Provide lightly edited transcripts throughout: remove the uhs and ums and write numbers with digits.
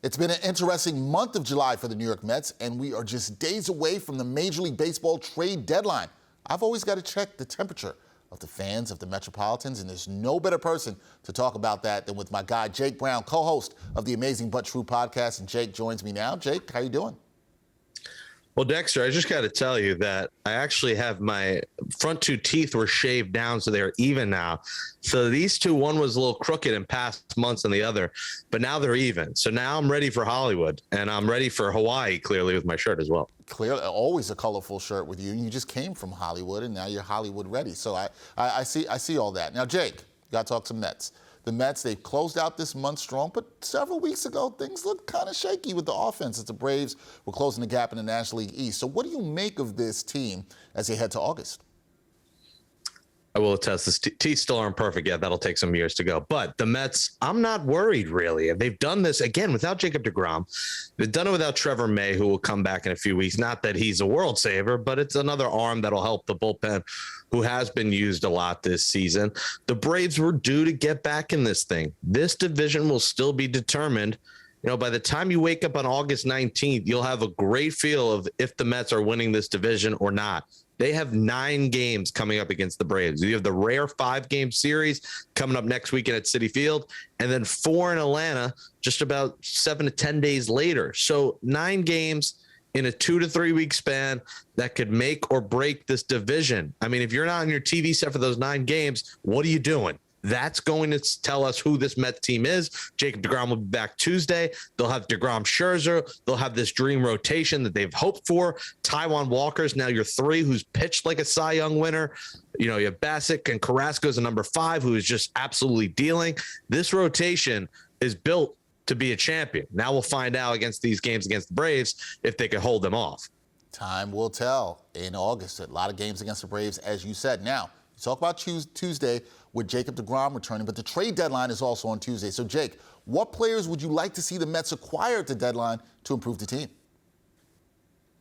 It's been an interesting month of July for the New York Mets, and we are just days away from the Major League Baseball trade deadline. I've always got to check the temperature of the fans of the Metropolitans, and there's no better person to talk about that than with my guy, Jake Brown, co-host of the Amazing But True podcast. And Jake joins me now. Jake, how you doing? Well, Dexter, I just got to tell you that I actually have my front two teeth were shaved down, so they're even now. So these two, one was a little crooked in past months than the other, but now they're even. So now I'm ready for Hollywood, and I'm ready for Hawaii, clearly, with my shirt as well. Clearly, always a colorful shirt with you. You just came from Hollywood, and now you're Hollywood ready. So I see all that. Now, Jake, you got to talk some Mets. The Mets, they've closed out this month strong, but several weeks ago, things looked kind of shaky with the offense as the Braves were closing the gap in the National League East. So what do you make of this team as they head to August? I will attest, the teeth still aren't perfect yet. That'll take some years to go. But the Mets, I'm not worried, really. They've done this, again, without Jacob deGrom. They've done it without Trevor May, who will come back in a few weeks. Not that he's a world saver, but it's another arm that'll help the bullpen, who has been used a lot this season. The Braves were due to get back in this thing. This division will still be determined. You know, by the time you wake up on August 19th, you'll have a great feel of if the Mets are winning this division or not. They have 9 games coming up against the Braves. You have the rare 5-game series coming up next weekend at Citi Field, and then 4 in Atlanta just about 7 to 10 days later. So 9 games in a 2 to 3 week span that could make or break this division. I mean, if you're not on your TV set for those 9 games, what are you doing? That's going to tell us who this Mets team is. Jacob deGrom will be back Tuesday. They'll have deGrom, Scherzer. They'll have this dream rotation that they've hoped for. Taijuan Walker's now your 3, who's pitched like a Cy Young winner. You know, you have Bassick and Carrasco's a number 5, who is just absolutely dealing. This rotation is built to be a champion. Now we'll find out against these games against the Braves if they can hold them off. Time will tell in August. A lot of games against the Braves, as you said. Now, you talk about Tuesday with Jacob deGrom returning, but the trade deadline is also on Tuesday. So, Jake, what players would you like to see the Mets acquire at the deadline to improve the team?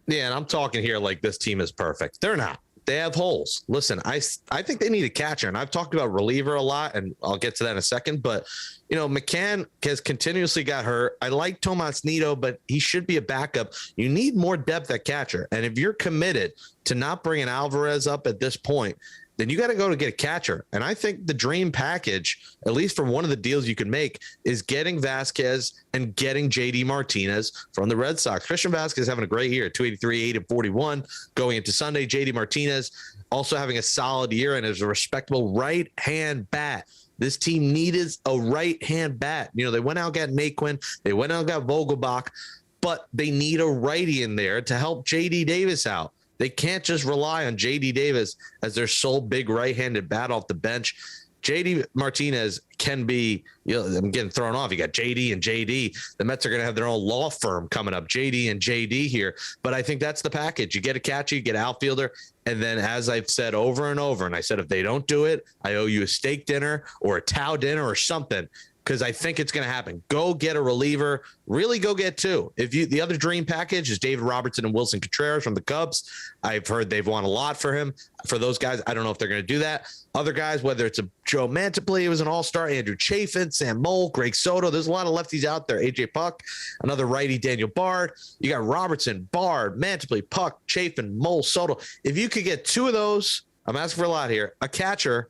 Yeah, and I'm talking here like this team is perfect. They're not. They have holes. Listen, I think they need a catcher, and I've talked about reliever a lot, and I'll get to that in a second. But, you know, McCann has continuously got hurt. I like Tomas Nido, but he should be a backup. You need more depth at catcher, and if you're committed to not bringing Alvarez up at this point, then you got to go to get a catcher. And I think the dream package, at least from one of the deals you can make, is getting Vasquez and getting JD Martinez from the Red Sox. Christian Vasquez having a great year, 283, 8-41 going into Sunday. JD Martinez also having a solid year and is a respectable right-hand bat. This team needed a right-hand bat. You know, they went out and got Naquin. They went out and got Vogelbach, but they need a righty in there to help JD Davis out. They can't just rely on J.D. Davis as their sole big right-handed bat off the bench. J.D. Martinez can be, you know, I'm getting thrown off. You got J.D. and J.D. The Mets are going to have their own law firm coming up, J.D. and J.D. here. But I think that's the package. You get a catcher, you get an outfielder, and then as I've said over and over, and I said if they don't do it, I owe you a steak dinner or a Tao dinner or something, because I think it's going to happen. Go get a reliever. Really go get 2. The other dream package is David Robertson and Wilson Contreras from the Cubs. I've heard they've won a lot for him. For those guys, I don't know if they're going to do that. Other guys, whether it's a Joe Mantiply, who was an all-star, Andrew Chafin, Sam Moll, Greg Soto. There's a lot of lefties out there. AJ Puck, another righty, Daniel Bard. You got Robertson, Bard, Mantiply, Puck, Chafin, Moll, Soto. If you could get 2 of those, I'm asking for a lot here, a catcher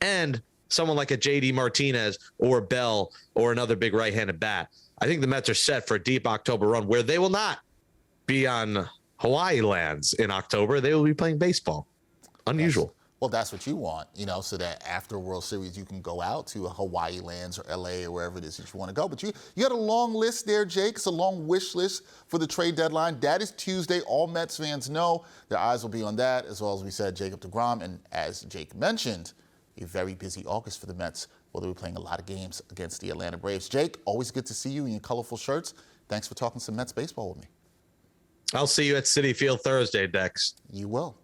and someone like a JD Martinez or Bell or another big right-handed bat, I think the Mets are set for a deep October run where they will not be on Hawaii lands in October. They will be playing baseball. Unusual. Well, that's what you want, you know, so that after World Series you can go out to Hawaii lands or LA or wherever it is that you want to go. But you got a long list there, Jake. It's a long wish list for the trade deadline. That is Tuesday. All Mets fans know their eyes will be on that, as well as we said, Jacob deGrom. And as Jake mentioned, a very busy August for the Mets. Well, they'll be playing a lot of games against the Atlanta Braves. Jake, always good to see you in your colorful shirts. Thanks for talking some Mets baseball with me. I'll see you at Citi Field Thursday, Dex. You will.